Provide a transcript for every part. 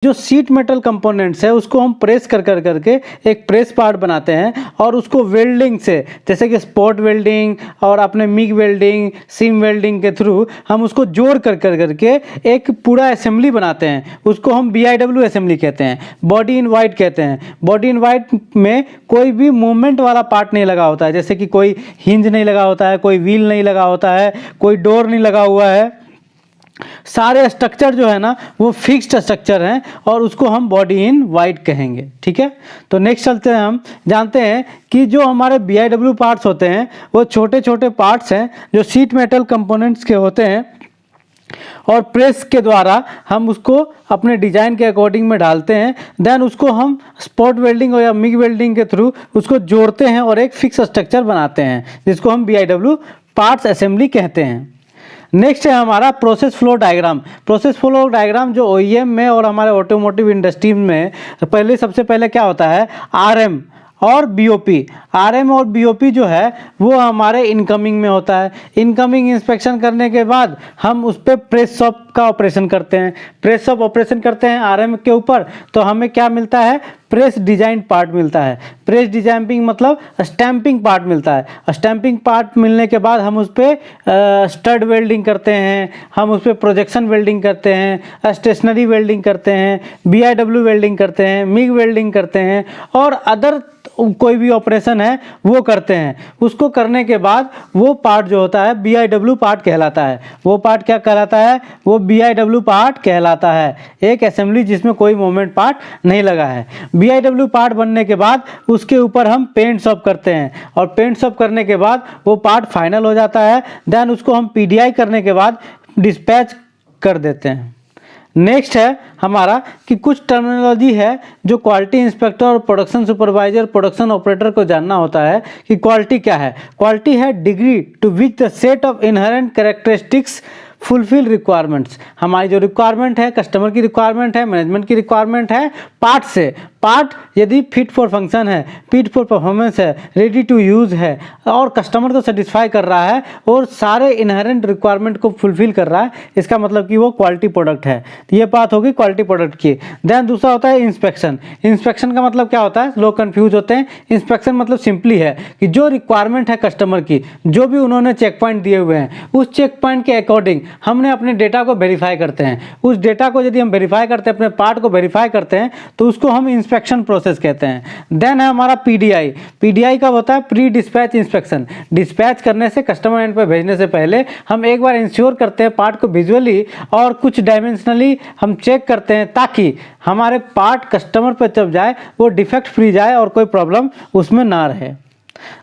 जो sheet metal components है उसको हम प्रेस कर करके एक प्रेस पार्ट बनाते हैं और उसको वेल्डिंग से, जैसे कि स्पॉट वेल्डिंग और अपने मिग वेल्डिंग, सीम वेल्डिंग के थ्रू हम उसको जोड़ कर करके एक पूरा असेंबली बनाते हैं। उसको हम BIW असेंबली कहते हैं, बॉडी इन वाइट कहते हैं। बॉडी इन वाइट में कोई भी मूवमेंट वाला पार्ट नहीं लगा होता है, जैसे कि कोई हिंज नहीं लगा होता है, कोई व्हील नहीं लगा होता है, कोई डोर नहीं लगा हुआ है। सारे स्ट्रक्चर जो है ना वो फिक्स्ड स्ट्रक्चर हैं और उसको हम बॉडी इन वाइट कहेंगे। ठीक है, तो नेक्स्ट चलते हैं। हम जानते हैं कि जो हमारे BIW पार्ट्स होते हैं वो छोटे छोटे पार्ट्स हैं जो शीट मेटल कंपोनेंट्स के होते हैं और प्रेस के द्वारा हम उसको अपने डिजाइन के अकॉर्डिंग में डालते हैं। देन उसको हम स्पॉट वेल्डिंग या मिग वेल्डिंग के थ्रू उसको जोड़ते हैं और एक फिक्स स्ट्रक्चर बनाते हैं, जिसको हम BIW पार्ट्स असेंबली कहते हैं। नेक्स्ट है हमारा process flow diagram. Process flow diagram जो OEM में और हमारे ऑटोमोटिव इंडस्ट्री में सबसे पहले क्या होता है, RM और BOP। RM और BOP जो है वो हमारे इनकमिंग में होता है। इनकमिंग इंस्पेक्शन करने के बाद हम उस पर प्रेस शॉप का ऑपरेशन करते हैं। प्रेस शॉप ऑपरेशन करते हैं RM के ऊपर, तो हमें क्या मिलता है, प्रेस डिजाइन पार्ट मिलता है। प्रेस डिजाइनिंग मतलब स्टैंपिंग पार्ट मिलता है। स्टैंपिंग पार्ट मिलने के बाद हम उस पर स्टड वेल्डिंग करते हैं, हम उस पर प्रोजेक्शन वेल्डिंग करते हैं, स्टेशनरी वेल्डिंग करते हैं, BIW वेल्डिंग करते हैं, मिग वेल्डिंग करते हैं और अदर कोई भी ऑपरेशन है वो करते हैं। उसको करने के बाद वो पार्ट जो होता है BIW पार्ट कहलाता है। वो पार्ट क्या कहलाता है, वो BIW पार्ट कहलाता है, एक असेंबली जिसमें कोई मूवमेंट पार्ट नहीं लगा है। BIW पार्ट बनने के बाद उसके ऊपर हम पेंट शॉप करते हैं और पेंट शॉप करने के बाद वो पार्ट फाइनल हो जाता है। देन उसको हम PDI करने के बाद डिस्पैच कर देते हैं। नेक्स्ट है हमारा कि कुछ टर्मिनोलॉजी है जो क्वालिटी इंस्पेक्टर और प्रोडक्शन सुपरवाइजर, प्रोडक्शन ऑपरेटर को जानना होता है कि क्वालिटी क्या है। क्वालिटी है degree to which the set of inherent characteristics fulfil requirements. हमारी जो रिक्वायरमेंट है, कस्टमर की रिक्वायरमेंट है, मैनेजमेंट की रिक्वायरमेंट है, पार्ट से पार्ट यदि फिट फॉर फंक्शन है, फिट फॉर परफॉर्मेंस है, रेडी टू यूज़ है और कस्टमर को सेटिस्फाई कर रहा है और सारे इनहेरेंट रिक्वायरमेंट को फुलफिल कर रहा है, इसका मतलब कि वो क्वालिटी प्रोडक्ट है। तो ये बात होगी क्वालिटी प्रोडक्ट की। देन दूसरा होता है इंस्पेक्शन। इंस्पेक्शन का मतलब क्या होता है, लोग कंफ्यूज होते हैं। इंस्पेक्शन मतलब सिंपली है कि जो रिक्वायरमेंट है कस्टमर की, जो भी उन्होंने चेक पॉइंट दिए हुए हैं, उस चेक पॉइंट के अकॉर्डिंग हमने अपने डेटा को वेरीफाई करते हैं। उस डेटा को यदि हम वेरीफाई करते हैं, अपने पार्ट को वेरीफाई करते हैं, तो उसको हम इंस्पेक्शन प्रोसेस कहते हैं। देन है हमारा PDI। PDI का होता है प्री डिस्पैच इंस्पेक्शन। डिस्पैच करने से, कस्टमर एंड पर भेजने से पहले हम एक बार इंश्योर करते हैं पार्ट को विजुअली और कुछ डायमेंशनली हम चेक करते हैं, ताकि हमारे पार्ट कस्टमर पर जब जाए वो डिफेक्ट फ्री जाए और कोई प्रॉब्लम उसमें ना रहे।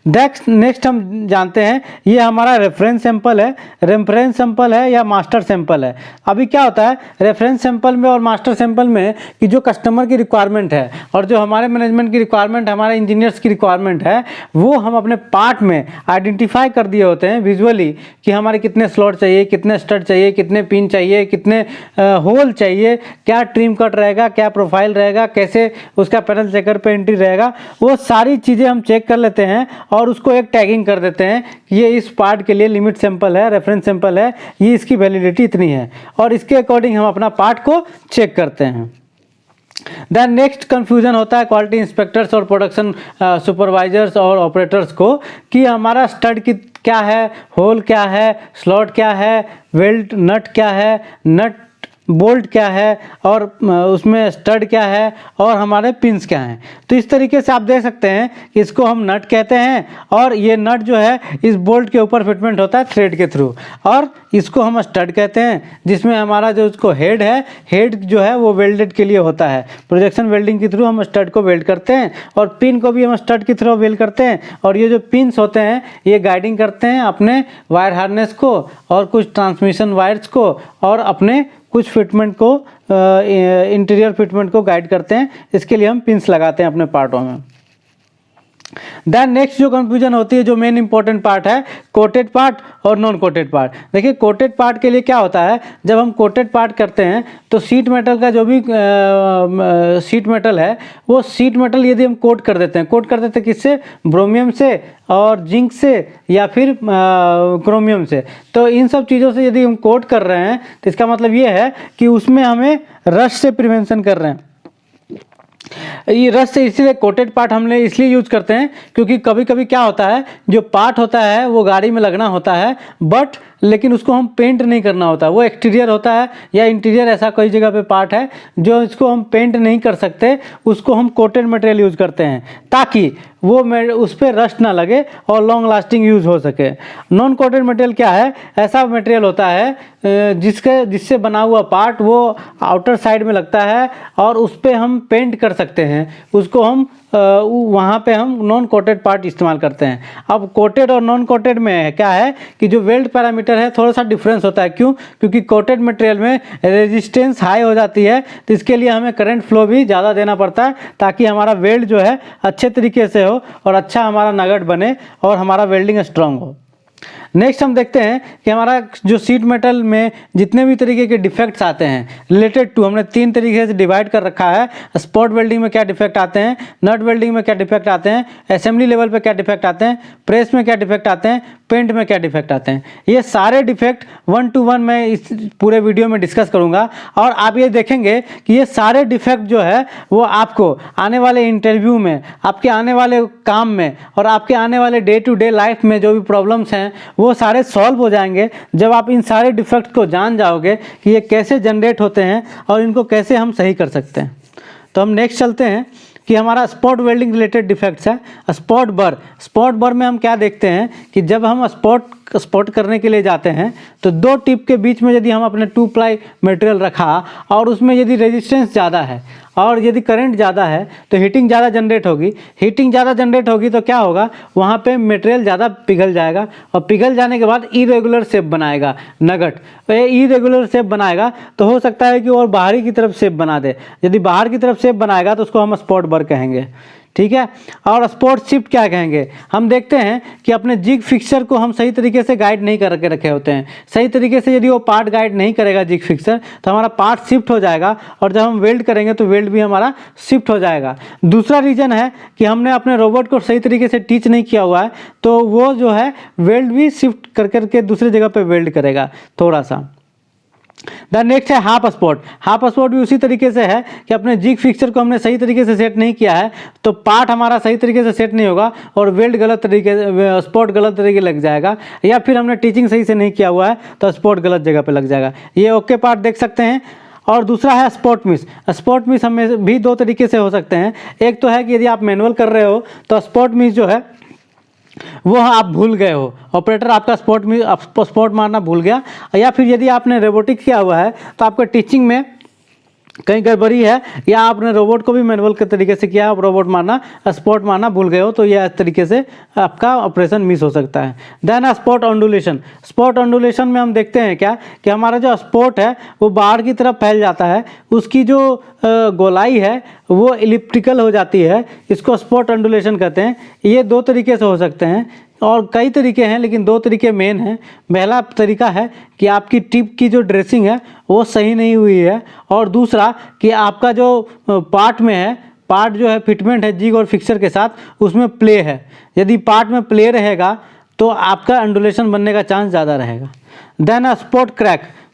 नेक्स्ट हम जानते हैं, ये हमारा रेफरेंस सैंपल है। रेफरेंस सैंपल है या मास्टर सैंपल है। अभी क्या होता है रेफरेंस सैंपल में और मास्टर सैंपल में कि जो कस्टमर की रिक्वायरमेंट है और जो हमारे मैनेजमेंट की रिक्वायरमेंट, हमारे इंजीनियर्स की रिक्वायरमेंट है, वो हम अपने पार्ट में आइडेंटिफाई कर दिए होते हैं विजुअली कि हमारे कितने स्लॉट चाहिए, कितने स्टड चाहिए, कितने पिन चाहिए, कितने होल चाहिए, क्या ट्रिम कट रहेगा, क्या प्रोफाइल रहेगा, कैसे उसका पैनल चेकर पे एंट्री रहेगा, वो सारी चीज़ें हम चेक कर लेते हैं और उसको एक टैगिंग कर देते हैं कि ये इस पार्ट के लिए लिमिट सैंपल है, रेफरेंस सैंपल है, ये इसकी वैलिडिटी इतनी है और इसके अकॉर्डिंग हम अपना पार्ट को चेक करते हैं। देन नेक्स्ट कंफ्यूजन होता है क्वालिटी इंस्पेक्टर्स और प्रोडक्शन सुपरवाइजर्स और ऑपरेटर्स को कि हमारा स्टड की क्या है, होल क्या है, स्लॉट क्या है, वेल्ड नट क्या है, नट बोल्ट क्या है और उसमें स्टड क्या है और हमारे पिंस क्या हैं। तो इस तरीके से आप देख सकते हैं कि इसको हम नट कहते हैं और ये नट जो है इस बोल्ट के ऊपर फिटमेंट होता है थ्रेड के थ्रू, और इसको हम स्टड कहते हैं जिसमें हमारा जो उसको हेड है, हेड जो है वो वेल्डेड के लिए होता है। प्रोजेक्शन वेल्डिंग के थ्रू हम स्टड को वेल्ड करते हैं और पिन को भी हम स्टड के थ्रू वेल्ड करते हैं और ये जो पिंस होते हैं ये गाइडिंग करते हैं अपने वायर हार्नेस को और कुछ ट्रांसमिशन वायर्स को और अपने कुछ फिटमेंट को, इंटीरियर फिटमेंट को गाइड करते हैं। इसके लिए हम पिंस लगाते हैं अपने पार्टों में। देन नेक्स्ट जो कंफ्यूजन होती है, जो मेन इंपॉर्टेंट पार्ट है, कोटेड पार्ट और नॉन कोटेड पार्ट। देखिए कोटेड पार्ट के लिए क्या होता है, जब हम कोटेड पार्ट करते हैं तो शीट मेटल का जो भी शीट मेटल है, वो शीट मेटल यदि हम कोट कर देते हैं, कोट कर देते हैं किससे, ब्रोमियम से और जिंक से या फिर क्रोमियम से। तो इन सब चीज़ों से यदि हम कोट कर रहे हैं तो इसका मतलब ये है कि उसमें हमें रस्ट से प्रिवेंशन कर रहे हैं। ये रस्ट से इसलिए कोटेड पार्ट हमने इसलिए यूज करते हैं क्योंकि कभी कभी क्या होता है, जो पार्ट होता है वो गाड़ी में लगना होता है, बट लेकिन उसको हम पेंट नहीं करना होता, वो एक्सटीरियर होता है या इंटीरियर, ऐसा कई जगह पे पार्ट है जो इसको हम पेंट नहीं कर सकते, उसको हम कोटेड मटेरियल यूज़ करते हैं ताकि वो उस पर रस्ट ना लगे और लॉन्ग लास्टिंग यूज़ हो सके। नॉन कोटेड मटेरियल क्या है, ऐसा मटेरियल होता है जिससे बना हुआ पार्ट वो आउटर साइड में लगता है और उस पर हम पेंट कर सकते हैं, उसको हम वहाँ पे हम नॉन कोटेड पार्ट इस्तेमाल करते हैं। अब कोटेड और नॉन कोटेड में क्या है कि जो वेल्ड पैरामीटर है थोड़ा सा डिफरेंस होता है। क्यों? क्योंकि कोटेड मटेरियल में रेजिस्टेंस हाई हो जाती है, तो इसके लिए हमें करंट फ्लो भी ज़्यादा देना पड़ता है ताकि हमारा वेल्ड जो है अच्छे तरीके से हो और अच्छा हमारा नगट बने और हमारा वेल्डिंग स्ट्रांग हो। नेक्स्ट हम देखते हैं कि हमारा जो सीट मेटल में जितने भी तरीके के डिफेक्ट्स आते हैं रिलेटेड टू, हमने 3 तरीके से डिवाइड कर रखा है। स्पॉट वेल्डिंग में क्या डिफेक्ट आते हैं, नट वेल्डिंग में क्या डिफेक्ट आते हैं, असेंबली लेवल पे क्या डिफेक्ट आते हैं, प्रेस में क्या डिफेक्ट आते हैं, पेंट में क्या डिफेक्ट आते हैं। ये सारे डिफेक्ट 1 to 1 मैं इस पूरे वीडियो में डिस्कस करूँगा और आप ये देखेंगे कि ये सारे डिफेक्ट जो है वो आपको आने वाले इंटरव्यू में, आपके आने वाले काम में और आपके आने वाले डे टू डे लाइफ में जो भी प्रॉब्लम्स हैं वो सारे सॉल्व हो जाएंगे जब आप इन सारे डिफेक्ट को जान जाओगे कि ये कैसे जनरेट होते हैं और इनको कैसे हम सही कर सकते हैं। तो हम नेक्स्ट चलते हैं कि हमारा स्पॉट वेल्डिंग रिलेटेड डिफेक्ट्स है। स्पॉट बर में हम क्या देखते हैं कि जब हम स्पॉट करने के लिए जाते हैं तो 2 टिप के बीच में यदि हम अपने 2 प्लाई मटेरियल रखा और उसमें यदि रेजिस्टेंस ज़्यादा है और यदि करंट ज़्यादा है तो हीटिंग ज़्यादा जनरेट होगी। हीटिंग ज़्यादा जनरेट होगी तो क्या होगा, वहाँ पे मटेरियल ज़्यादा पिघल जाएगा और पिघल जाने के बाद इरेगुलर शेप बनाएगा नगट। इरेगुलर शेप बनाएगा तो हो सकता है कि और बाहरी की तरफ शेप बना दे। यदि बाहर की तरफ शेप बनाएगा तो उसको हम स्पॉट बर कहेंगे, ठीक है। और स्पॉट शिफ्ट क्या कहेंगे, हम देखते हैं कि अपने जिग फिक्सर को हम सही तरीके से गाइड नहीं करके रखे होते हैं। सही तरीके से यदि वो पार्ट गाइड नहीं करेगा जिग फिक्सर तो हमारा पार्ट शिफ्ट हो जाएगा और जब हम वेल्ड करेंगे तो वेल्ड भी हमारा शिफ्ट हो जाएगा। दूसरा रीज़न है कि हमने अपने रोबोट को सही तरीके से टीच नहीं किया हुआ है तो वो जो है वेल्ड भी शिफ्ट कर करके दूसरी जगह पर वेल्ड करेगा थोड़ा सा। द नेक्स्ट है हाफ स्पॉट भी उसी तरीके से है कि अपने जिग फिक्सर को हमने सही तरीके से सेट नहीं किया है तो पार्ट हमारा सही तरीके से सेट नहीं होगा और वेल्ड गलत तरीके स्पॉट गलत तरीके लग जाएगा, या फिर हमने टीचिंग सही से नहीं किया हुआ है तो स्पॉट गलत जगह पे लग जाएगा। ये ओके पार्ट देख सकते हैं। और दूसरा है स्पॉट मिस हमें भी 2 तरीके से हो सकते हैं। एक तो है कि यदि आप मैनुअल कर रहे हो तो स्पॉट मिस जो है वो आप भूल गए हो, ऑपरेटर आपका स्पॉट मारना भूल गया, या फिर यदि आपने रोबोटिक किया हुआ है तो आपका टीचिंग में कहीं गड़बड़ी है या आपने रोबोट को भी मैनुअल के तरीके से किया, आप रोबोट मारना स्पॉट मारना भूल गए हो तो यह इस तरीके से आपका ऑपरेशन मिस हो सकता है। देन स्पॉट ऑन्डुलेशन में हम देखते हैं क्या कि हमारा जो स्पॉट है वो बाहर की तरफ फैल जाता है, उसकी जो गोलाई है वो इलिप्टिकल हो जाती है, इसको स्पॉट ऑन्डुलेशन कहते हैं। ये 2 तरीके से हो सकते हैं और कई तरीके हैं लेकिन 2 तरीके मेन हैं। पहला तरीका है कि आपकी टिप की जो ड्रेसिंग है वो सही नहीं हुई है, और दूसरा कि आपका जो पार्ट जो है फिटमेंट है जिग और फिक्सर के साथ उसमें प्ले है। यदि पार्ट में प्ले रहेगा तो आपका अंडुलेशन बनने का चांस ज़्यादा रहेगा। देन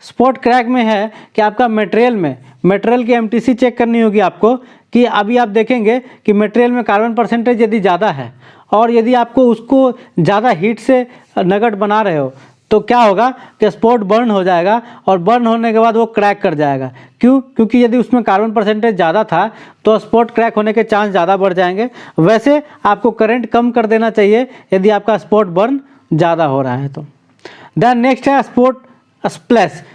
स्पॉट क्रैक में है कि आपका मटेरियल की एमटीसी चेक करनी होगी आपको कि अभी आप देखेंगे कि मटेरियल में कार्बन परसेंटेज यदि ज़्यादा है और यदि आपको उसको ज़्यादा हीट से नगट बना रहे हो तो क्या होगा कि स्पॉट बर्न हो जाएगा और बर्न होने के बाद वो क्रैक कर जाएगा। क्यों? क्योंकि यदि उसमें कार्बन परसेंटेज ज़्यादा था तो स्पॉट क्रैक होने के चांस ज़्यादा बढ़ जाएंगे। वैसे आपको करंट कम कर देना चाहिए यदि आपका स्पॉट बर्न ज़्यादा हो रहा है तो। देन नेक्स्ट है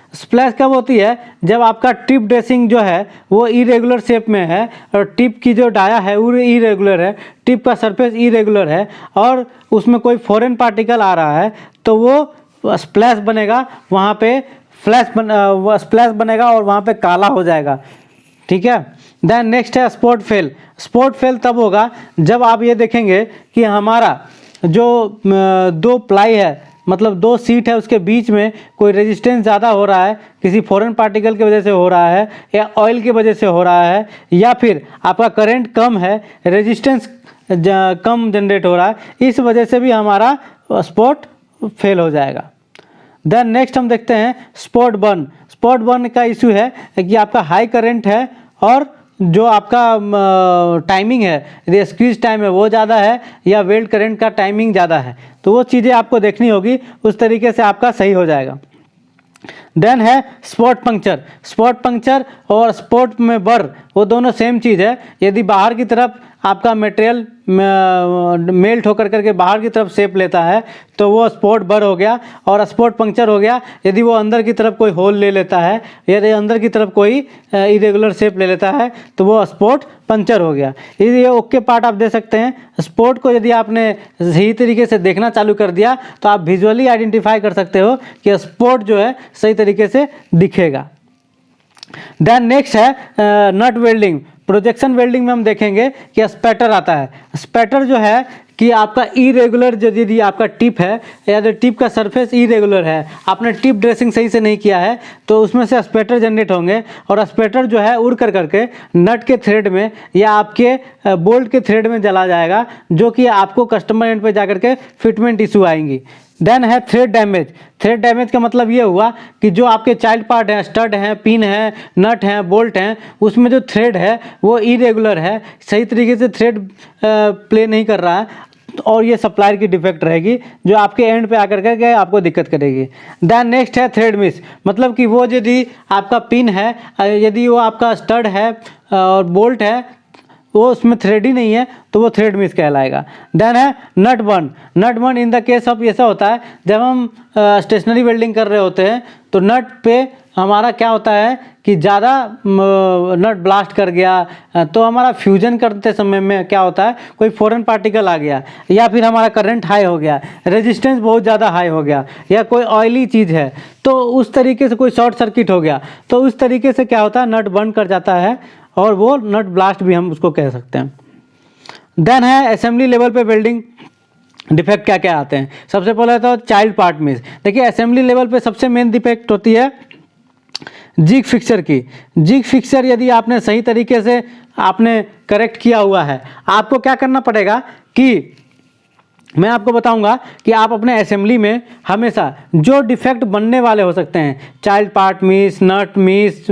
स्प्लैश कब होती है, जब आपका टिप ड्रेसिंग जो है वो इरेगुलर शेप में है और टिप की जो डाया है वो इरेगुलर है, टिप का सरफेस इरेगुलर है और उसमें कोई फॉरेन पार्टिकल आ रहा है तो वो स्प्लैश बनेगा, वहाँ पे स्प्लैश बनेगा और वहाँ पे काला हो जाएगा, ठीक है। देन नेक्स्ट है स्पॉट फेल तब होगा जब आप ये देखेंगे कि हमारा जो 2 प्लाई है मतलब 2 सीट है उसके बीच में कोई रेजिस्टेंस ज़्यादा हो रहा है, किसी फॉरेन पार्टिकल की वजह से हो रहा है या ऑयल की वजह से हो रहा है, या फिर आपका करंट कम है, रेजिस्टेंस कम जनरेट हो रहा है, इस वजह से भी हमारा स्पॉट फेल हो जाएगा। देन नेक्स्ट हम देखते हैं स्पॉट स्पॉट बर्न का इशू है कि आपका हाई करंट है और जो आपका टाइमिंग है, यदि स्क्वीज टाइम है वो ज़्यादा है या वेल्ड करंट का टाइमिंग ज़्यादा है, तो वो चीज़ें आपको देखनी होगी, उस तरीके से आपका सही हो जाएगा। देन है स्पॉट पंक्चर। स्पॉट पंक्चर और स्पॉट में बर वो दोनों सेम चीज़ है। यदि बाहर की तरफ आपका मटेरियल मेल्ट होकर करके बाहर की तरफ शेप लेता है तो वो स्पॉट बर हो गया और स्पॉट पंक्चर हो गया यदि वो अंदर की तरफ कोई होल ले लेता है, यदि अंदर की तरफ कोई इरेगुलर शेप ले लेता है तो वो स्पॉट पंक्चर हो गया। ये ओके पार्ट आप दे सकते हैं। स्पॉट को यदि आपने सही तरीके से देखना चालू कर दिया तो आप विजुअली आइडेंटिफाई कर सकते हो कि स्पॉट जो है सही तरीके से दिखेगा। देन नेक्स्ट है नट वेल्डिंग। प्रोजेक्शन वेल्डिंग में हम देखेंगे कि स्पैटर आता है। स्पैटर जो है कि आपका इरेगुलर जो यदि आपका टिप है या जो टिप का सरफेस इरेगुलर है, आपने टिप ड्रेसिंग सही से नहीं किया है तो उसमें से स्पैटर जनरेट होंगे और स्पैटर जो है उड़ कर करके नट के थ्रेड में या आपके बोल्ट के थ्रेड में जला जाएगा, जो कि आपको कस्टमर एंड पे जाकर के फिटमेंट इशू आएंगी। देन है थ्रेड डैमेज। थ्रेड डैमेज का मतलब ये हुआ कि जो आपके चाइल्ड पार्ट हैं, स्टड हैं, पिन हैं, नट हैं, बोल्ट हैं, उसमें जो थ्रेड है वो इरेगुलर है, सही तरीके से थ्रेड प्ले नहीं कर रहा है और ये सप्लायर की डिफेक्ट रहेगी जो आपके एंड पे आकर के आपको दिक्कत करेगी। देन नेक्स्ट है थ्रेड मिस। मतलब कि वो यदि आपका पिन है, यदि वो आपका स्टड है और बोल्ट है वो उसमें थ्रेड ही नहीं है तो वो थ्रेड मिस कहलाएगा। देन है nut burn. Nut burn in the case of ऐसा होता है जब हम स्टेशनरी वेल्डिंग कर रहे होते हैं तो नट पे हमारा क्या होता है कि ज़्यादा नट ब्लास्ट कर गया तो हमारा फ्यूजन करते समय में क्या होता है, कोई फॉरेन पार्टिकल आ गया या फिर हमारा करंट हाई हो गया, रेजिस्टेंस बहुत ज़्यादा हाई हो गया या कोई ऑयली चीज़ है तो उस तरीके से कोई शॉर्ट सर्किट हो गया तो उस तरीके से क्या होता है नट बर्न कर जाता है और वो नट ब्लास्ट भी हम उसको कह सकते हैं। देन है असेंबली लेवल पे वेल्डिंग डिफेक्ट क्या क्या आते हैं। सबसे पहले तो चाइल्ड पार्ट मिस। देखिए असेंबली लेवल पे सबसे मेन डिफेक्ट होती है जिग फिक्सर की। जिग फिक्सर यदि आपने सही तरीके से आपने करेक्ट किया हुआ है, आपको क्या करना पड़ेगा कि मैं आपको बताऊंगा कि आप अपने असेंबली में हमेशा जो डिफेक्ट बनने वाले हो सकते हैं, चाइल्ड पार्ट मिस, नट miss,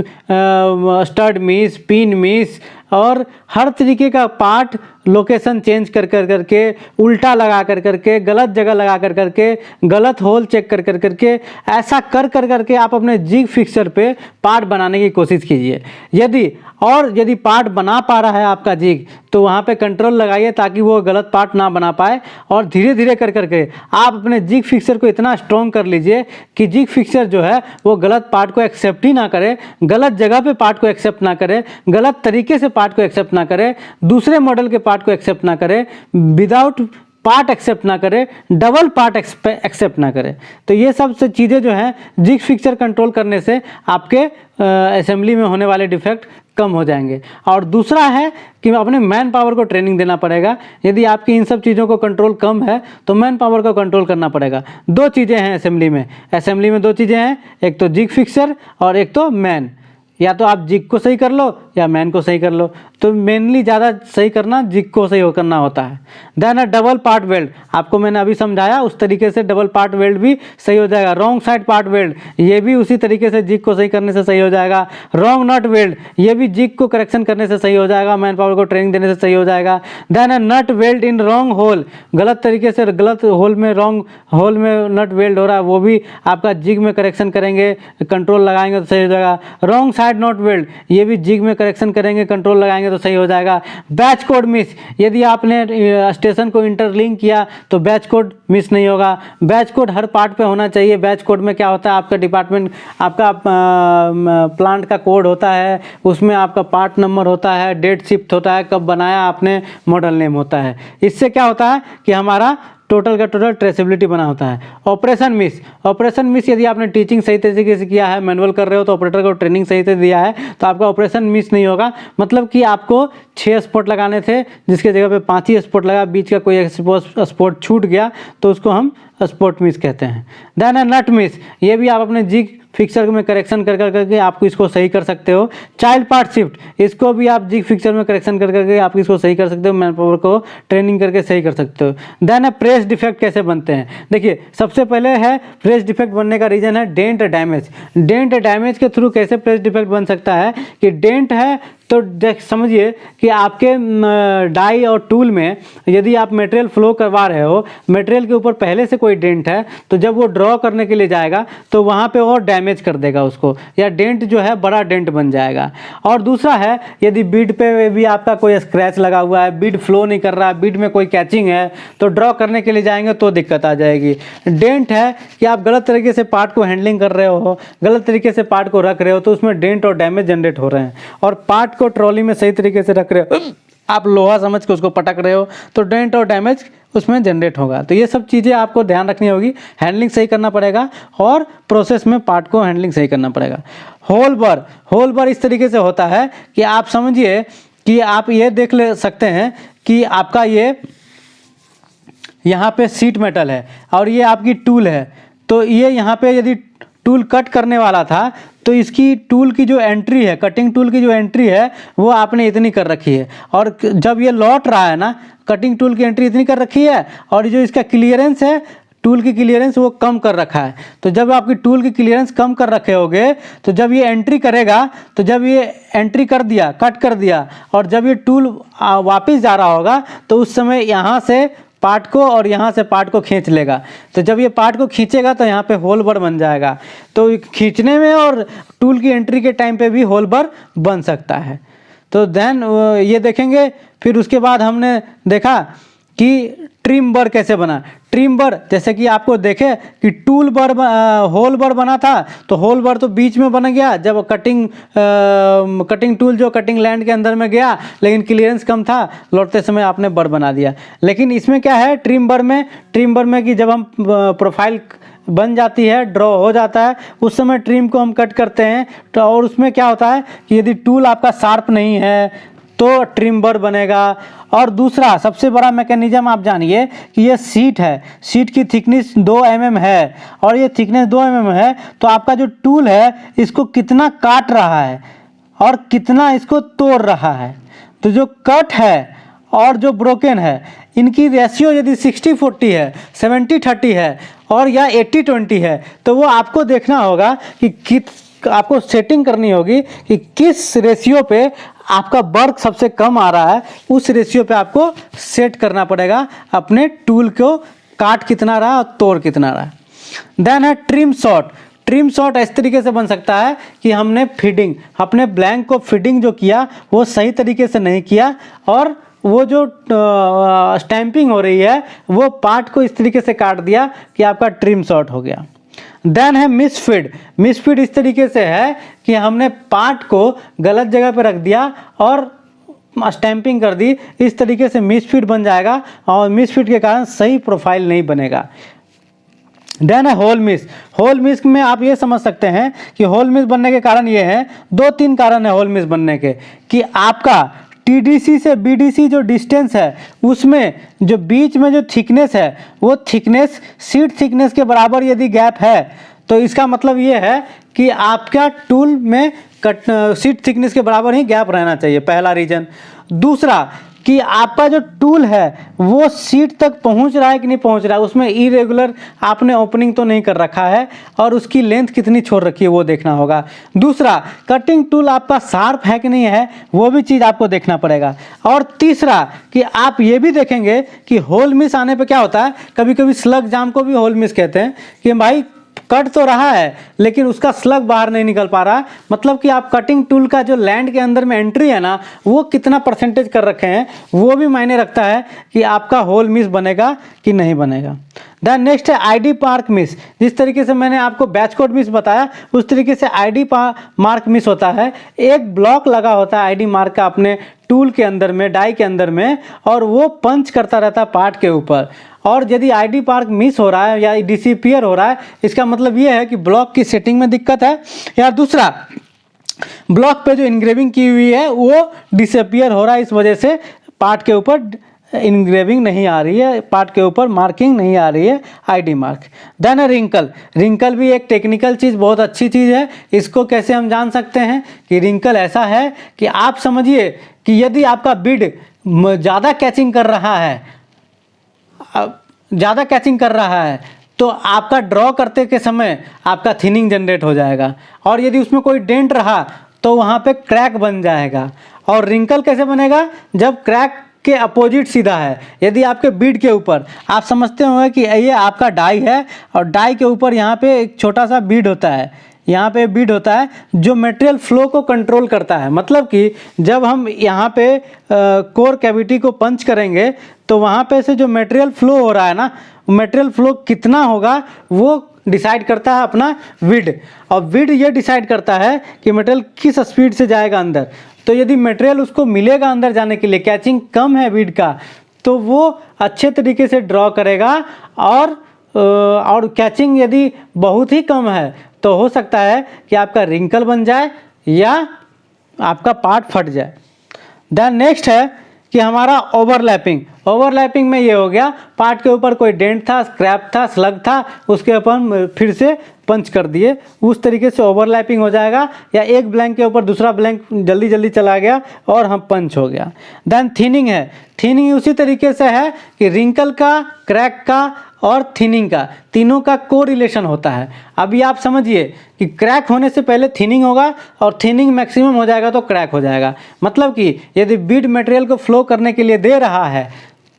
stud miss, pin miss और हर तरीके का पार्ट लोकेशन चेंज कर करके, उल्टा लगा करके, गलत जगह लगा करके, गलत होल चेक कर करके, ऐसा कर करके आप अपने जिग फिक्सर पे पार्ट बनाने की कोशिश कीजिए। यदि पार्ट बना पा रहा है आपका जिग तो वहाँ पे कंट्रोल लगाइए ताकि वो गलत पार्ट ना बना पाए और धीरे धीरे कर करके आप अपने जिग फिक्सर को इतना स्ट्रॉन्ग कर लीजिए कि जिग फिक्सर जो है वो गलत पार्ट को एक्सेप्ट ही ना करे, गलत जगह पे पार्ट को एक्सेप्ट ना करे, गलत तरीके से पार्ट को एक्सेप्ट ना करे, दूसरे मॉडल के पार्ट को एक्सेप्ट ना करे, विदाउट पार्ट एक्सेप्ट ना करे, डबल पार्ट एक्सेप्ट ना करे। तो ये सब से चीज़ें जो हैं जिग फिक्सर कंट्रोल करने से आपके असेंबली में होने वाले डिफेक्ट कम हो जाएंगे। और दूसरा है कि अपने मैन पावर को ट्रेनिंग देना पड़ेगा। यदि आपकी इन सब चीज़ों को कंट्रोल कम है तो मैन पावर को कंट्रोल करना पड़ेगा। दो चीज़ें हैं असेंबली में दो चीज़ें हैं, एक तो जिग फिक्सर और एक तो मैन। या तो आप जिग को सही कर लो या मैन को सही कर लो, तो मेनली ज़्यादा सही करना जिग को सही करना होता है। देन डबल पार्ट वेल्ड, आपको मैंने अभी समझाया उस तरीके से डबल पार्ट वेल्ड भी सही हो जाएगा। रॉन्ग साइड पार्ट वेल्ड, ये भी उसी तरीके से जिग को सही करने से सही हो जाएगा। रॉन्ग नट वेल्ड, ये भी जिग को करेक्शन करने से सही हो जाएगा, मैन पावर को ट्रेनिंग देने से सही हो जाएगा। Then nut weld in wrong hole, गलत तरीके से गलत होल में, रॉन्ग होल में नट वेल्ड हो रहा है, वो भी आपका जिग में करेक्शन करेंगे, कंट्रोल लगाएंगे तो सही हो जाएगा। रॉन्ग साइड नॉट वेल्ड, ये भी जिग में करेक्शन करेंगे, कंट्रोल लगाएंगे तो सही हो जाएगा। बैच कोड मिस, यदि आपने स्टेशन को इंटरलिंक किया तो बैच कोड मिस नहीं होगा। बैच कोड हर पार्ट पे होना चाहिए। बैच कोड में क्या होता है, आपका डिपार्टमेंट, आपका प्लांट का कोड होता है, उसमें आपका पार्ट नंबर होता है, डेट शिफ्ट होता है, कब बनाया आपने, मॉडल नेम होता है। इससे क्या होता है कि हमारा टोटल का टोटल ट्रेसेबिलिटी बना होता है। ऑपरेशन मिस, यदि आपने टीचिंग सही तरीके से किया है, मैनुअल कर रहे हो तो ऑपरेटर को ट्रेनिंग सही से दिया है तो आपका ऑपरेशन मिस नहीं होगा। मतलब कि आपको 6 स्पॉट लगाने थे जिसके जगह पे 5 ही स्पॉट लगा, बीच का कोई स्पॉट छूट गया तो उसको हम स्पॉट मिस कहते हैं। देन है नट मिस, ये भी आप अपने जिग फिक्सर में करेक्शन कर करके आप इसको सही कर सकते हो। चाइल्ड पार्ट शिफ्ट, इसको भी आप जिग फिक्सर में करेक्शन कर करके आप इसको सही कर सकते हो, मैन पावर को ट्रेनिंग करके सही कर सकते हो। देन है प्रेस डिफेक्ट कैसे बनते हैं। देखिए सबसे पहले है प्रेस डिफेक्ट बनने का रीज़न है डेंट डैमेज। डेंट डैमेज के थ्रू कैसे प्रेस डिफेक्ट बन सकता है कि डेंट है तो समझिए कि आपके डाई और टूल में यदि आप मटेरियल फ्लो करवा रहे हो, मटेरियल के ऊपर पहले से कोई डेंट है, तो जब वो ड्रॉ करने के लिए जाएगा तो वहाँ पे और डैमेज कर देगा उसको, या डेंट जो है बड़ा डेंट बन जाएगा। और दूसरा है यदि बीड पे भी आपका कोई स्क्रैच लगा हुआ है, बीड फ्लो नहीं कर रहा है, बीड में कोई कैचिंग है, तो ड्रॉ करने के लिए जाएंगे तो दिक्कत आ जाएगी। डेंट है कि आप गलत तरीके से पार्ट को हैंडलिंग कर रहे हो, गलत तरीके से पार्ट को रख रहे हो, तो उसमें डेंट और डैमेज जनरेट हो रहे हैं। और पार्ट को ट्रॉली में सही तरीके से रख रहे हो, आप लोहा समझ के उसको पटक रहे हो, तो डेंट और डैमेज उसमें जनरेट होगा। तो ये सब चीज़ें आपको ध्यान रखनी होगी, हैंडलिंग सही करना पड़ेगा और प्रोसेस में पार्ट को हैंडलिंग सही करना पड़ेगा। होल बर इस तरीके से होता है कि आप समझिए कि आप ये देख ले सकते हैं कि आपका ये यहाँ पे सीट मेटल है और ये आपकी टूल है, तो ये यहाँ पे यदि टूल कट करने वाला था तो इसकी टूल की जो एंट्री है, कटिंग टूल की जो एंट्री है वो आपने इतनी कर रखी है, और जब ये लौट रहा है ना, कटिंग टूल की एंट्री इतनी कर रखी है, और जो इसका क्लियरेंस है, टूल की क्लियरेंस वो कम कर रखा है। तो जब आपकी टूल की क्लियरेंस कम कर रखे होगे, तो जब ये एंट्री करेगा, तो जब ये एंट्री कर दिया, कट कर दिया, और जब ये टूल वापस जा रहा होगा तो उस समय यहाँ से पार्ट को और यहाँ से पार्ट को खींच लेगा। तो जब ये पार्ट को खींचेगा तो यहाँ पे होल बर बन जाएगा। तो खींचने में और टूल की एंट्री के टाइम पे भी होल बर बन सकता है। तो देन ये देखेंगे। फिर उसके बाद हमने देखा कि ट्रिम बर कैसे बना। ट्रिम बर जैसे कि आपको देखे कि टूल बर होल बर बना था, तो होल बर तो बीच में बन गया जब कटिंग टूल जो कटिंग लैंड के अंदर में गया, लेकिन क्लियरेंस कम था, लौटते समय आपने बर बना दिया। लेकिन इसमें क्या है ट्रिम बर में कि जब हम प्रोफाइल बन जाती है, ड्रॉ हो जाता है, उस समय ट्रिम को हम कट करते हैं। तो और उसमें क्या होता है कि यदि टूल आपका शार्प नहीं है तो ट्रिम बर बनेगा। और दूसरा सबसे बड़ा मैकेनिज्म आप जानिए कि ये सीट है, सीट की थिकनेस 2 mm है, और ये थिकनेस 2 mm है, तो आपका जो टूल है इसको कितना काट रहा है और कितना इसको तोड़ रहा है। तो जो कट है और जो ब्रोकन है, इनकी रेशियो यदि 60-40 है, 70-30 है, और या 80-20 है, तो वो आपको देखना होगा कि आपको सेटिंग करनी होगी कि किस रेशियो पे आपका वर्क सबसे कम आ रहा है, उस रेशियो पे आपको सेट करना पड़ेगा अपने टूल को, काट कितना रहा और तोड़ कितना रहा। देन है ट्रिम शॉट। ट्रिम शॉट इस तरीके से बन सकता है कि हमने फीडिंग, अपने ब्लैंक को फीडिंग जो किया वो सही तरीके से नहीं किया, और वो जो स्टैंपिंग हो रही है वो पार्ट को इस तरीके से काट दिया कि आपका ट्रिम शॉट हो गया। देन है मिसफीड। मिसफीड इस तरीके से है कि हमने पार्ट को गलत जगह पर रख दिया और स्टैंपिंग कर दी, इस तरीके से मिसफीड बन जाएगा, और मिसफीड के कारण सही प्रोफाइल नहीं बनेगा। देन है होल मिस। होल मिस में आप ये समझ सकते हैं कि होल मिस बनने के कारण ये है, 2-3 कारण है होल मिस बनने के, कि आपका TDC से BDC जो डिस्टेंस है उसमें जो बीच में जो थिकनेस है वो थिकनेस सीट थिकनेस के बराबर यदि गैप है, तो इसका मतलब ये है कि आपका टूल में सीट थिकनेस के बराबर ही गैप रहना चाहिए, पहला रीजन। दूसरा कि आपका जो टूल है वो सीट तक पहुंच रहा है कि नहीं पहुंच रहा है, उसमें इरेगुलर आपने ओपनिंग तो नहीं कर रखा है, और उसकी लेंथ कितनी छोड़ रखी है वो देखना होगा। दूसरा कटिंग टूल आपका शार्प है कि नहीं है, वो भी चीज़ आपको देखना पड़ेगा। और तीसरा कि आप ये भी देखेंगे कि होल मिस आने पे क्या होता है, कभी कभी स्लग जाम को भी होल मिस कहते हैं, कि भाई कट तो रहा है लेकिन उसका स्लग बाहर नहीं निकल पा रहा है, मतलब कि आप कटिंग टूल का जो लैंड के अंदर में एंट्री है ना, वो कितना परसेंटेज कर रखे हैं, वो भी मायने रखता है कि आपका होल मिस बनेगा कि नहीं बनेगा। देन नेक्स्ट है ID मार्क मिस। जिस तरीके से मैंने आपको बैच कोड मिस बताया, उस तरीके से ID मार्क मिस होता है। एक ब्लॉक लगा होता है ID मार्क का अपने टूल के अंदर में, डाई के अंदर में, और वो पंच करता रहता है पार्ट के ऊपर। और यदि ID मार्क मिस हो रहा है या डिसअपीयर हो रहा है, इसका मतलब ये है कि ब्लॉक की सेटिंग में दिक्कत है, या दूसरा ब्लॉक पे जो इंग्रेविंग की हुई है वो डिसअपीयर हो रहा है, इस वजह से पार्ट के ऊपर इंग्रेविंग नहीं आ रही है, पार्ट के ऊपर मार्किंग नहीं आ रही है, ID mark. Then wrinkle, wrinkle भी एक टेक्निकल चीज़, बहुत अच्छी चीज़ है। इसको कैसे हम जान सकते हैं कि रिंकल ऐसा है कि आप समझिए कि यदि आपका बिड ज़्यादा कैचिंग कर रहा है, ज़्यादा कैचिंग कर रहा है, तो आपका ड्रॉ करते के समय आपका थिनिंग जनरेट हो जाएगा, और यदि उसमें कोई डेंट रहा तो वहाँ पे क्रैक बन जाएगा। और रिंकल कैसे बनेगा? जब क्रैक के अपोजिट सीधा है, यदि आपके बीड के ऊपर, आप समझते होंगे कि ये आपका डाई है और डाई के ऊपर यहाँ पे एक छोटा सा बीड होता है, यहाँ पे बीड होता है जो मटेरियल फ्लो को कंट्रोल करता है। मतलब कि जब हम यहाँ पे कोर कैविटी को पंच करेंगे तो वहाँ पे से जो मटेरियल फ्लो हो रहा है ना, मटेरियल फ्लो कितना होगा वो डिसाइड करता है अपना विड, और विड ये डिसाइड करता है कि मटेरियल किस स्पीड से जाएगा अंदर। तो यदि मटेरियल उसको मिलेगा अंदर जाने के लिए, कैचिंग कम है विड का, तो वो अच्छे तरीके से ड्रॉ करेगा। और कैचिंग यदि बहुत ही कम है तो हो सकता है कि आपका रिंकल बन जाए या आपका पार्ट फट जाए। देन नेक्स्ट है कि हमारा ओवरलैपिंग। ओवरलैपिंग में ये हो गया, पार्ट के ऊपर कोई डेंट था, स्क्रैप था, स्लग था, उसके ऊपर फिर से पंच कर दिए, उस तरीके से ओवरलैपिंग हो जाएगा। या एक ब्लैंक के ऊपर दूसरा ब्लैंक जल्दी जल्दी चला गया और हम पंच हो गया। देन थिनिंग है, थिनिंग उसी तरीके से है कि रिंकल का, क्रैक का और थिनिंग का, तीनों का को रिलेशन होता है। अभी आप समझिए कि क्रैक होने से पहले थिनिंग होगा और थिनिंग मैक्सिमम हो जाएगा तो क्रैक हो जाएगा। मतलब कि यदि बीड मटेरियल को फ्लो करने के लिए दे रहा है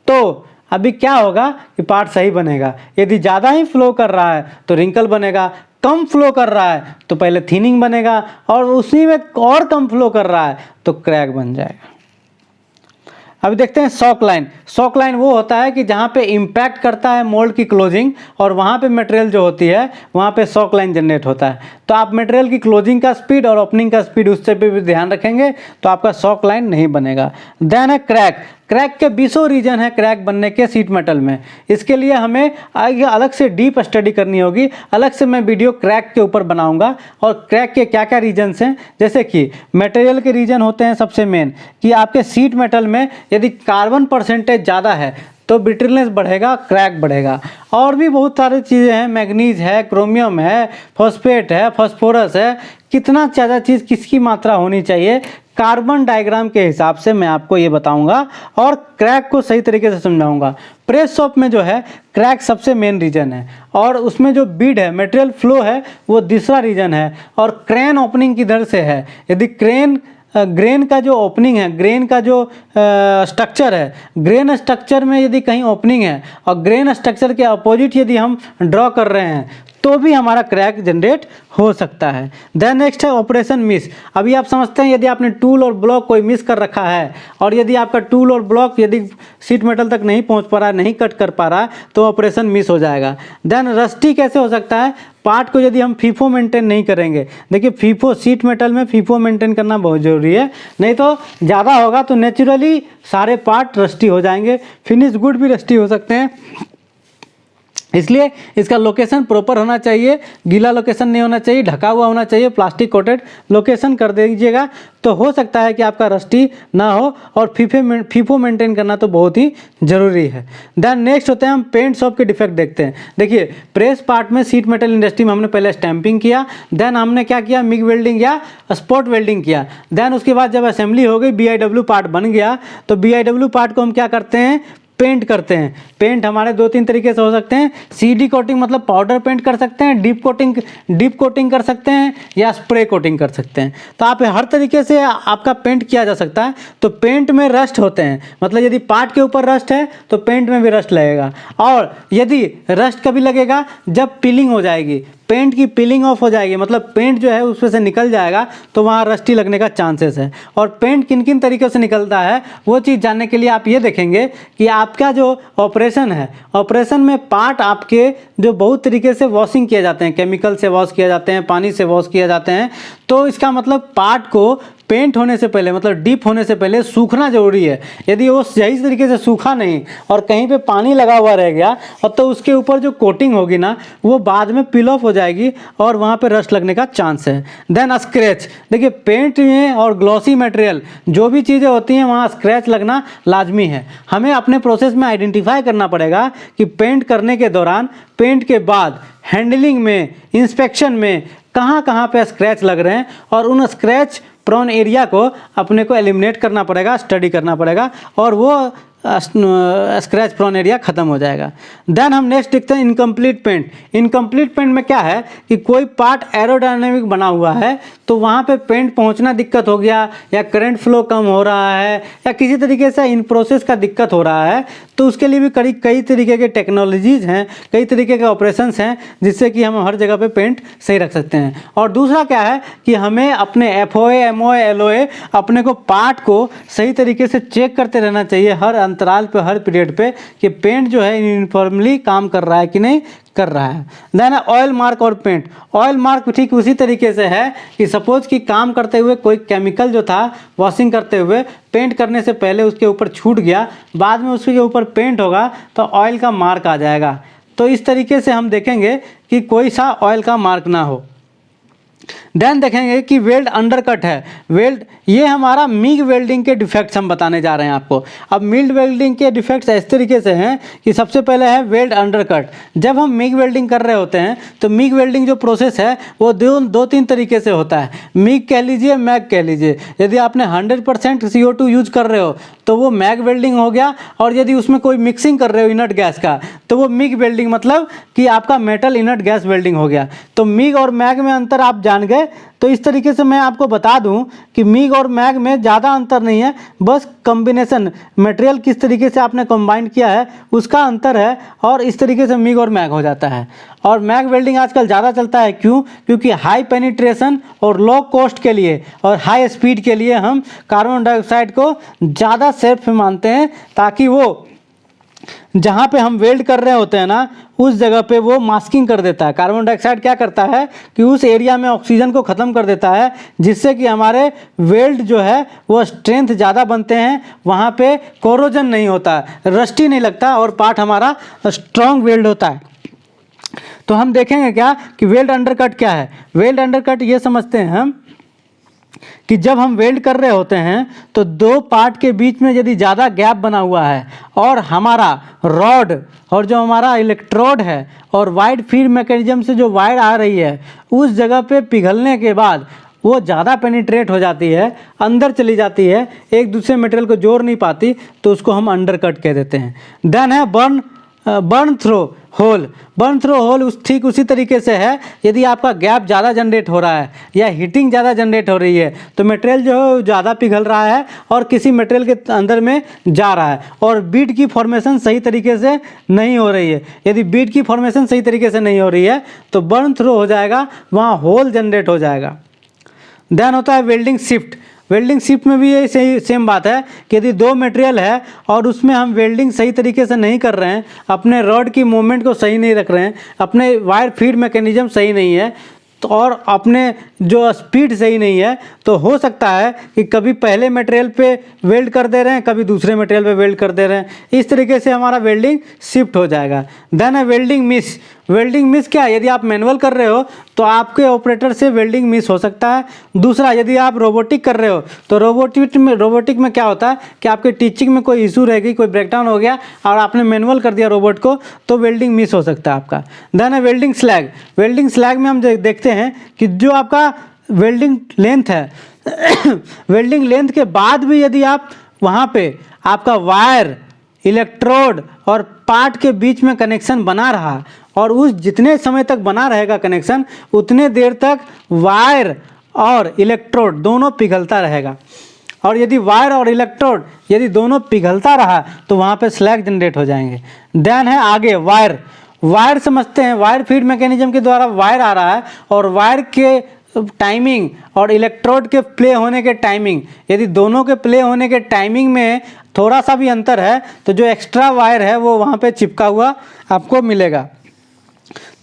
तो अभी क्या होगा कि पार्ट सही बनेगा। यदि ज़्यादा ही फ्लो कर रहा है तो रिंकल बनेगा, कम फ्लो कर रहा है तो पहले थिनिंग बनेगा, और उसी में और कम फ्लो कर रहा है तो क्रैक बन जाएगा। अभी देखते हैं सॉक लाइन। सॉक लाइन वो होता है कि जहाँ पे इम्पैक्ट करता है मोल्ड की क्लोजिंग, और वहाँ पे मटेरियल जो होती है वहाँ पे सॉक लाइन जनरेट होता है। तो आप मटेरियल की क्लोजिंग का स्पीड और ओपनिंग का स्पीड, उससे भी ध्यान रखेंगे तो आपका सॉक लाइन नहीं बनेगा। देन है क्रैक। क्रैक के 20 रीजन है क्रैक बनने के सीट मेटल में। इसके लिए हमें आगे अलग से डीप स्टडी करनी होगी, अलग से मैं वीडियो क्रैक के ऊपर बनाऊंगा। और क्रैक के क्या क्या रीजन्स हैं, जैसे कि मटेरियल के रीजन होते हैं सबसे मेन, कि आपके सीट मेटल में यदि कार्बन परसेंटेज ज़्यादा है तो ब्रिटलनेस बढ़ेगा, क्रैक बढ़ेगा। और भी बहुत सारी चीज़ें हैं, मैग्नीज है, क्रोमियम है, फॉस्फेट है, फास्फोरस है, कितना ज़्यादा चीज़ किसकी मात्रा होनी चाहिए, कार्बन डायग्राम के हिसाब से मैं आपको ये बताऊंगा और क्रैक को सही तरीके से समझाऊंगा। प्रेस शॉप में जो है क्रैक सबसे मेन रीजन है, और उसमें जो बीड है, मटेरियल फ्लो है, वो दूसरा रीजन है। और क्रेन ओपनिंग किधर से है, यदि ग्रेन का जो ओपनिंग है, ग्रेन का जो स्ट्रक्चर है, ग्रेन स्ट्रक्चर में यदि कहीं ओपनिंग है और ग्रेन स्ट्रक्चर के अपोजिट यदि हम ड्रॉ कर रहे हैं तो भी हमारा क्रैक जनरेट हो सकता है। देन नेक्स्ट है ऑपरेशन मिस। अभी आप समझते हैं यदि आपने टूल और ब्लॉक कोई मिस कर रखा है, और यदि आपका टूल और ब्लॉक यदि सीट मेटल तक नहीं पहुंच पा रहा है, नहीं कट कर पा रहा है, तो ऑपरेशन मिस हो जाएगा। देन रस्टी कैसे हो सकता है, पार्ट को यदि हम फीफो मेंटेन नहीं करेंगे। देखिए फीफो, सीट मेटल में फीफो मेंटेन करना बहुत ज़रूरी है, नहीं तो ज़्यादा होगा तो नेचुरली सारे पार्ट रस्टी हो जाएंगे। फिनिश गुड भी रस्टी हो सकते हैं, इसलिए इसका लोकेशन प्रॉपर होना चाहिए, गीला लोकेशन नहीं होना चाहिए, ढका हुआ होना चाहिए, प्लास्टिक कोटेड लोकेशन कर दीजिएगा तो हो सकता है कि आपका रस्टी ना हो। और फीफो मेंटेन करना तो बहुत ही ज़रूरी है। देन नेक्स्ट होते हैं हम पेंट शॉप के डिफेक्ट देखते हैं। देखिए प्रेस पार्ट में सीट मेटल इंडस्ट्री में हमने पहले स्टैंपिंग किया, देन हमने क्या किया, मिग वेल्डिंग या स्पॉट वेल्डिंग किया। देन उसके बाद जब असेंबली हो गई, BIW पार्ट बन गया, तो BIW पार्ट को हम क्या करते हैं, पेंट करते हैं। पेंट हमारे 2-3 तरीके से हो सकते हैं। CD कोटिंग मतलब पाउडर पेंट कर सकते हैं, डीप कोटिंग कर सकते हैं, या स्प्रे कोटिंग कर सकते हैं। तो आप हर तरीके से आपका पेंट किया जा सकता है। तो पेंट में रस्ट होते हैं, मतलब यदि पार्ट के ऊपर रस्ट है तो पेंट में भी रस्ट लगेगा। और यदि रस्ट कभी लगेगा, जब पीलिंग हो जाएगी, पेंट की पीलिंग ऑफ हो जाएगी, मतलब पेंट जो है उसमें से निकल जाएगा, तो वहाँ रस्टी लगने का चांसेस है। और पेंट किन किन तरीक़ों से निकलता है वो चीज़ जानने के लिए आप ये देखेंगे कि आपका जो ऑपरेशन है, ऑपरेशन में पार्ट आपके जो बहुत तरीके से वॉशिंग किए जाते हैं, केमिकल से वॉश किए जाते हैं, पानी से वॉश किए जाते हैं। तो इसका मतलब पार्ट को पेंट होने से पहले मतलब डीप होने से पहले सूखना जरूरी है। यदि वो सही तरीके से सूखा नहीं और कहीं पे पानी लगा हुआ रह गया और तो उसके ऊपर जो कोटिंग होगी ना वो बाद में पील ऑफ हो जाएगी और वहाँ पे रस्ट लगने का चांस है। देन स्क्रैच, देखिए पेंट में और ग्लॉसी मटेरियल जो भी चीज़ें होती हैं वहाँ स्क्रैच लगना लाजमी है। हमें अपने प्रोसेस में आइडेंटिफाई करना पड़ेगा कि पेंट करने के दौरान, पेंट के बाद, हैंडलिंग में, इंस्पेक्शन में कहाँ कहाँ पे स्क्रैच लग रहे हैं और उन स्क्रैच प्रोन एरिया को अपने को एलिमिनेट करना पड़ेगा, स्टडी करना पड़ेगा और वो स्क्रैच प्रोन एरिया ख़त्म हो जाएगा। देन हम नेक्स्ट देखते हैं इनकम्प्लीट पेंट। इनकम्प्लीट पेंट में क्या है कि कोई पार्ट एरोडायनेमिक बना हुआ है तो वहाँ पे पेंट पहुँचना दिक्कत हो गया या करंट फ्लो कम हो रहा है या किसी तरीके से इन प्रोसेस का दिक्कत हो रहा है तो उसके लिए भी कई तरीके के टेक्नोलॉजीज़ हैं, कई तरीके के ऑपरेशंस हैं जिससे कि हम हर जगह पे पेंट सही रख सकते हैं। और दूसरा क्या है कि हमें अपने FOA, MOA, LOA अपने को पार्ट को सही तरीके से चेक करते रहना चाहिए हर अंतराल पे, हर पीरियड पे कि पेंट जो है यूनिफॉर्मली काम कर रहा है कि नहीं कर रहा है। देन ऑयल मार्क और पेंट। ऑयल मार्क ठीक उसी तरीके से है कि सपोज कि काम करते हुए कोई केमिकल जो था वॉशिंग करते हुए पेंट करने से पहले उसके ऊपर छूट गया, बाद में उसके ऊपर पेंट होगा तो ऑयल का मार्क आ जाएगा। तो इस तरीके से हम देखेंगे कि कोई सा ऑयल का मार्क ना हो। देन देखेंगे कि वेल्ड अंडरकट है। वेल्ड, ये हमारा मिग वेल्डिंग के डिफेक्ट्स हम बताने जा रहे हैं आपको। अब मिग वेल्डिंग के डिफेक्ट्स इस तरीके से हैं कि सबसे पहले है वेल्ड अंडरकट। जब हम मिग वेल्डिंग कर रहे होते हैं तो मिग वेल्डिंग जो प्रोसेस है वो दो तीन तरीके से होता है। मिग कह लीजिए, मैग कह लीजिए। यदि आपने 100% CO2 यूज कर रहे हो तो वो मैग वेल्डिंग हो गया, और यदि उसमें कोई मिक्सिंग कर रहे हो इनर्ट गैस का तो वो मिग वेल्डिंग मतलब कि आपका मेटल इनर्ट गैस वेल्डिंग हो गया। तो मिग और मैग में अंतर आप जान गए। तो इस तरीके से मैं आपको बता दूं कि मिग और मैग में ज़्यादा अंतर नहीं है, बस कॉम्बिनेशन मटेरियल किस तरीके से आपने कंबाइन किया है उसका अंतर है, और इस तरीके से मिग और मैग हो जाता है। और मैग वेल्डिंग आजकल ज़्यादा चलता है, क्यों? क्योंकि हाई पेनिट्रेशन और लो कॉस्ट के लिए और हाई स्पीड के लिए हम कार्बन डाइऑक्साइड को ज़्यादा सेफ मानते हैं, ताकि वो जहाँ पे हम वेल्ड कर रहे होते हैं ना उस जगह पे वो मास्किंग कर देता है। कार्बन डाइऑक्साइड क्या करता है कि उस एरिया में ऑक्सीजन को ख़त्म कर देता है, जिससे कि हमारे वेल्ड जो है वो स्ट्रेंथ ज़्यादा बनते हैं, वहाँ पे कोरोजन नहीं होता, रस्टी नहीं लगता और पार्ट हमारा स्ट्रॉन्ग वेल्ड होता है। तो हम देखेंगे क्या कि वेल्ड अंडरकट क्या है। वेल्ड अंडरकट ये समझते हैं हम कि जब हम वेल्ड कर रहे होते हैं तो दो पार्ट के बीच में यदि ज़्यादा गैप बना हुआ है और हमारा रॉड और जो हमारा इलेक्ट्रोड है और वाइड फीड मैकेनिज्म से जो वायर आ रही है उस जगह पे पिघलने के बाद वो ज़्यादा पेनिट्रेट हो जाती है, अंदर चली जाती है, एक दूसरे मटेरियल को जोड़ नहीं पाती, तो उसको हम अंडरकट कह देते हैं। देन है burn through hole. Burn through hole ठीक उसी तरीके से है। यदि आपका गैप ज़्यादा जनरेट हो रहा है या हीटिंग ज़्यादा जनरेट हो रही है तो मटेरियल जो है ज़्यादा पिघल रहा है और किसी मटेरियल के अंदर में जा रहा है और बीड की फॉर्मेशन सही तरीके से नहीं हो रही है। यदि बीड की फॉर्मेशन सही तरीके से नहीं हो रही है तो बर्न थ्रो हो जाएगा, वहाँ होल जनरेट हो जाएगा। देन होता है वेल्डिंग शिफ्ट। वेल्डिंग शिफ्ट में भी ये सही सेम बात है कि यदि दो मटेरियल है और उसमें हम वेल्डिंग सही तरीके से नहीं कर रहे हैं, अपने रॉड की मूवमेंट को सही नहीं रख रहे हैं, अपने वायर फीड मैकेनिज्म सही नहीं है तो और अपने जो स्पीड सही नहीं है, तो हो सकता है कि कभी पहले मटेरियल पे वेल्ड कर दे रहे हैं, कभी दूसरे मटेरियल पे वेल्ड कर दे रहे हैं। इस तरीके से हमारा वेल्डिंग शिफ्ट हो जाएगा। देन है वेल्डिंग मिस। वेल्डिंग मिस क्या है? यदि आप मैनुअल कर रहे हो तो आपके ऑपरेटर से वेल्डिंग मिस हो सकता है। दूसरा, यदि आप रोबोटिक कर रहे हो तो रोबोटिक में क्या होता है कि आपके टीचिंग में कोई इशू रह गई, कोई ब्रेकडाउन हो गया और आपने मैनुअल कर दिया रोबोट को, तो वेल्डिंग मिस हो सकता है आपका। देन है वेल्डिंग स्लैग। वेल्डिंग स्लैग में हम देखते हैं कि जो आपका वेल्डिंग लेंथ है वेल्डिंग लेंथ के बाद भी यदि आप वहाँ पे आपका वायर, इलेक्ट्रोड और पार्ट के बीच में कनेक्शन बना रहा और उस जितने समय तक बना रहेगा कनेक्शन, उतने देर तक वायर और इलेक्ट्रोड दोनों पिघलता रहेगा। और यदि वायर और इलेक्ट्रोड यदि दोनों पिघलता रहा तो वहाँ पे स्लैग जनरेट हो जाएंगे। देन है आगे वायर। वायर समझते हैं, वायर फीड मैकेनिज्म के द्वारा वायर आ रहा है और वायर के टाइमिंग और इलेक्ट्रोड के प्ले होने के टाइमिंग, यदि दोनों के प्ले होने के टाइमिंग में थोड़ा सा भी अंतर है तो जो एक्स्ट्रा वायर है वो वहाँ पे चिपका हुआ आपको मिलेगा।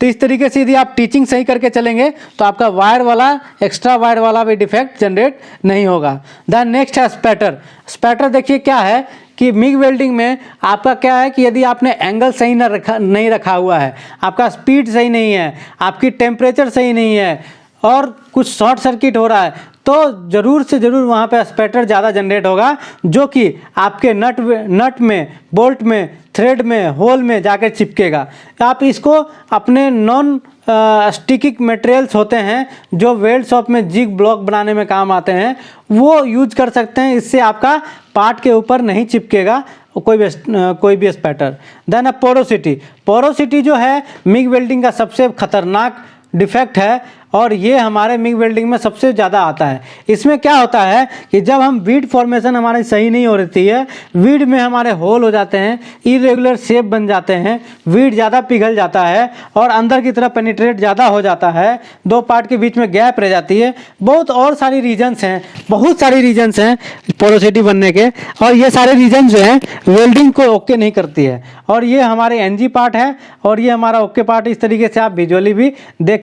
तो इस तरीके से यदि आप टीचिंग सही करके चलेंगे तो आपका वायर वाला एक्स्ट्रा वायर वाला भी डिफेक्ट जनरेट नहीं होगा। देन नेक्स्ट है स्पैटर। स्पैटर देखिए क्या है कि मिग वेल्डिंग में आपका क्या है कि यदि आपने एंगल सही नहीं रखा हुआ है, आपका स्पीड सही नहीं है, आपकी टेम्परेचर सही नहीं है और कुछ शॉर्ट सर्किट हो रहा है, तो ज़रूर से ज़रूर वहाँ पे स्पैटर ज़्यादा जनरेट होगा, जो कि आपके नट में, बोल्ट में, थ्रेड में, होल में जाकर चिपकेगा। आप इसको अपने नॉन स्टिकिंग मटेरियल्स होते हैं जो वेल्ड शॉप में जिग ब्लॉक बनाने में काम आते हैं, वो यूज कर सकते हैं। इससे आपका पार्ट के ऊपर नहीं चिपकेगा कोई भी स्पैटर। Then porosity. पोरोसिटी जो है मिग वेल्डिंग का सबसे खतरनाक डिफेक्ट है और ये हमारे मिग वेल्डिंग में सबसे ज़्यादा आता है। इसमें क्या होता है कि जब हम वीड फॉर्मेशन हमारी सही नहीं हो रही है, वीड में हमारे होल हो जाते हैं, इरेगुलर शेप बन जाते हैं, वीड ज़्यादा पिघल जाता है और अंदर की तरफ पेनिट्रेट ज़्यादा हो जाता है, दो पार्ट के बीच में गैप रह जाती है। बहुत और सारी रीजन्स हैं, बहुत सारी रीजन्स हैं पोरोसिटी बनने के, और ये सारे रीजन जो हैं वेल्डिंग को ओके नहीं करती है। और ये हमारे एनजी पार्ट है और ये हमारा ओके पार्ट। इस तरीके से आप विजुअली भी देख